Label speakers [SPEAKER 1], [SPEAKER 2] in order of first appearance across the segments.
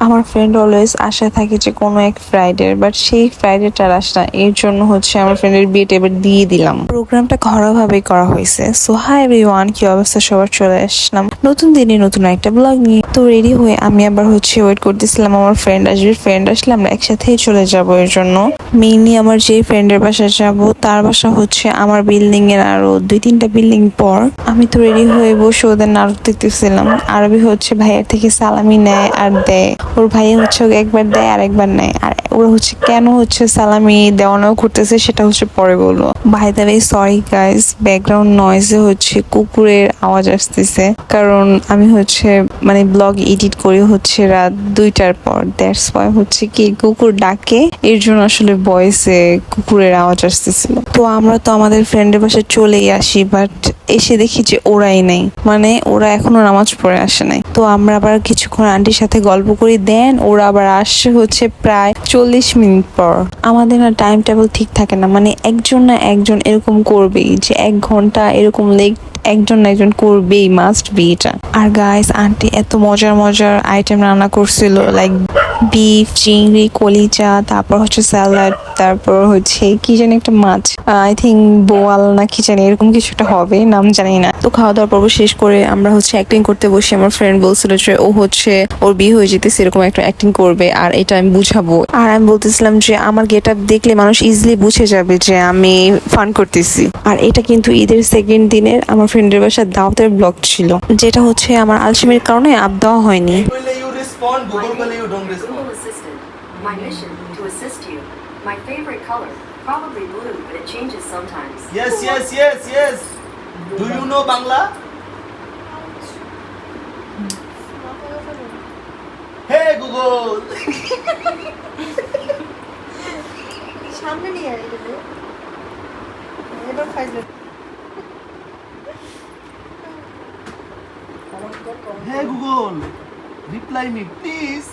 [SPEAKER 1] আমার friend always আশায় থাকে যে কোনো এক ফ্রাইডে, বাট সেই ফ্রাইডেটার আসে না। এর জন্য হচ্ছে আমার ফ্রেন্ডের বিয়েটা এবার দিয়ে দিলাম। প্রোগ্রামটা ঘরোয়াভাবেই করা হয়েছে। সো হাই এভরিওয়ান, কি অবস্থা সবার? চলে আসলাম নতুন দিনে নতুন একটা ব্লগ নিয়ে। তো রেডি হয়ে আমি আবার হচ্ছে ওয়েট করতেছিলাম আমার ফ্রেন্ড আসবে। ফ্রেন্ড আসলে আমরা একসাথেই চলে যাব। এর জন্য মেইনলি আমার যে ফ্রেন্ডের বাসায় যাব তার বাসা হচ্ছে আমার বিল্ডিং এর আরো 2-3টা বিল্ডিং পর। আমি তো রেডি হয়ে বসে ওদের নাটক দেখতেছিলাম। আরবি হচ্ছে ভাইয়ের থেকে সালামি নেয় আর দেয়, ওর ভাইয়া হচ্ছে একবার দেয় আর একবার নেয়। আর ওরা হচ্ছে কেন হচ্ছে সালামি দেওয়া নেওয়া করতেছে সেটা হচ্ছে পরে বলবো। ভাই দাবি সরি গাইস, ব্যাকগ্রাউন্ড নয়েজে হচ্ছে কুকুরের আওয়াজ আসতেছে, কারণ আমি হচ্ছে মানে ব্লগ এডিট করি হচ্ছে রাত 2টার পর। দ্যাটস ওয়াই হচ্ছে কি কুকুর ডাকে, এর জন্য আসলে ভয়েসে কুকুরের আওয়াজ আসতেছিল। তো আমরা তো আমাদের ফ্রেন্ডের বাসায় চলেই আসি, বাট এসে দেখি যে ওরাই নেই, মানে ওরা এখনো নামাজ পড়ে আসে নাই। তো আমরা আবার কিছুক্ষণ আন্টির সাথে গল্প করি, দেন ওরা আবার আসছে হচ্ছে প্রায় 40 মিনিট পর। আমাদের না টাইম টেবিল ঠিক থাকে না, মানে একজন না একজন এরকম করবেই যে 1 ঘন্টা এরকম লেট একজন না একজন করবেই, মাস্ট বি এটা। আর গাইস আন্টি এত মজার মজার আইটেম রান্না করছিল, লাইক বিফ, চিংড়ি, কলিজা, তারপর হচ্ছে স্যালাড, তারপর হচ্ছে কি জানি একটা মাছ, আই থিঙ্ক বোয়াল না কি জানি এরকম কিছু একটা হবে, নাম জানি না। তো খাওয়া দাওয়ার পর্ব শেষ করে আমরা হচ্ছে অ্যাক্টিং করতে বসে। আমার ফ্রেন্ড বলছিল যে ও হচ্ছে ওর বিয়ে হয়ে যেতেছে এরকম একটা অ্যাক্টিং করবে আর এটা আমি বুঝাবো। আর আমি বলতেছিলাম যে আমার গেট আপ দেখলে মানুষ ইজিলি বুঝে যাবে যে আমি ফান করতেছি। আর এটা কিন্তু ঈদের সেকেন্ড দিনের আমার ফ্রেন্ডের বাসার দাওয়াতের ব্লগ ছিল, যেটা হচ্ছে আমার আলসেমির কারণে আপ দেওয়া হয়নি।
[SPEAKER 2] Google Assistant. My mission to assist you. My favorite color, probably blue, but it changes sometimes.
[SPEAKER 3] Yes. Do you know Bangla? Hey Google.
[SPEAKER 4] সামনে নিয়ে আয় এগুলো। এবার ফাইলে
[SPEAKER 3] Hey Google. Reply me please.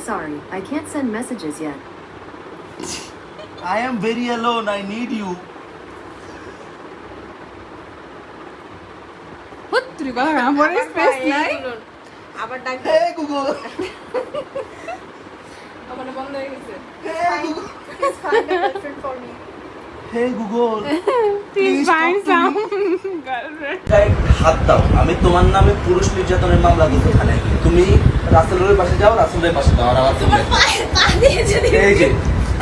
[SPEAKER 2] Sorry, I can't send messages yet.
[SPEAKER 3] I am very alone. I need you.
[SPEAKER 4] আবার ডাক
[SPEAKER 3] Hey Google.
[SPEAKER 4] আমার বন্ধ হয়ে গেছে।
[SPEAKER 3] Hey Google.
[SPEAKER 4] Please find a girlfriend for me.
[SPEAKER 3] Hey Google.
[SPEAKER 5] Please find
[SPEAKER 3] talk to
[SPEAKER 5] some
[SPEAKER 3] me.
[SPEAKER 5] girlfriend.
[SPEAKER 3] হাত দাও, আমি তোমার নামে পুরুষ নির্যাতনের মামলা দিতে এখানে। তুমি রাসেলের পাশে যাও, রাসেলের পাশে যাও, আর আমার
[SPEAKER 4] তোমার পায়ে পা দিয়ে যদি
[SPEAKER 3] এই যে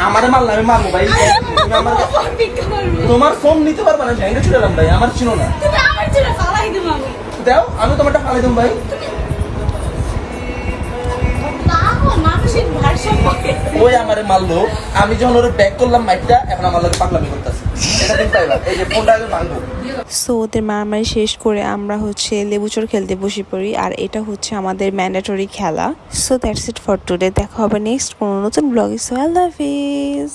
[SPEAKER 3] আমারে মারলে আমি মারবো ভাই। তুমি আমার
[SPEAKER 4] ফোন পিক করবে।
[SPEAKER 3] তোমার ফোন নিতে পারবা না, ভেঙে ছুড়লাম ভাই, আমার ছিল না।
[SPEAKER 4] তুমি আমার জন্য ফালাই দিবা আমি।
[SPEAKER 3] দাও, আমি তোমারটা ফালাই দেব ভাই।
[SPEAKER 4] বাবা মানসিক ভারসাম্য।
[SPEAKER 3] ওই আমারে মারলো, আমি যখন ওরে ব্যাক করলাম মাইকটা, এখন আমার লগে পাগলামি করতেছে। এটা দিন পাইবা, এই যে ফোনটা আগে ভাঙবো।
[SPEAKER 1] সো ওদের মারামারি শেষ করে আমরা হচ্ছে লেবুচোর খেলতে বসে পড়ি, আর এটা হচ্ছে আমাদের ম্যান্ডেটরি খেলা। So that's it for today. দেখা হবে নেক্সট কোনো নতুন ব্লগে। সো আল্লাহ হাফিজ।